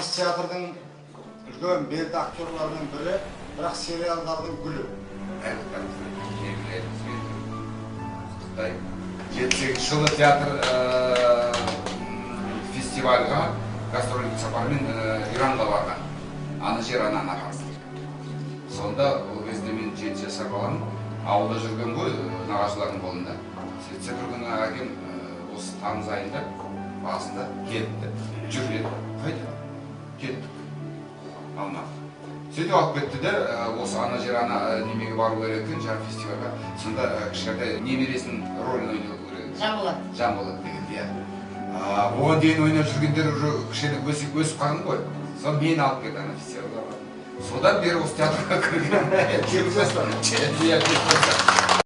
нағыз театрдың үлкен белді актерларының бірі, бірақ сериалдардың гүлі. 7-8 жылы театр фестивальға гастрольдік сапармен Иранға барған. Ана жер ананы апарып. Сонда ол кезде мен 7 жасар балам, ауылда жүрген ғой, нағашылардың қолында. Сөйтсе бір күні әкем осы тамыз айында басында кетті. Жүрген. Қайда? Кеттік. Алматы. Сөйтіп алып кетті де, осы ана жер ана немеге бару керек екен, жаңа фестивальға. Сонда кішкентай немересінің рөлін ойнау керек. Жанболат деген, иә. Оған дейін ойнап жүргендер уже кішкене өсіп қалған ғой. Сол мені алып кетті ана фестивальға. Содан бері осы театрға кірген.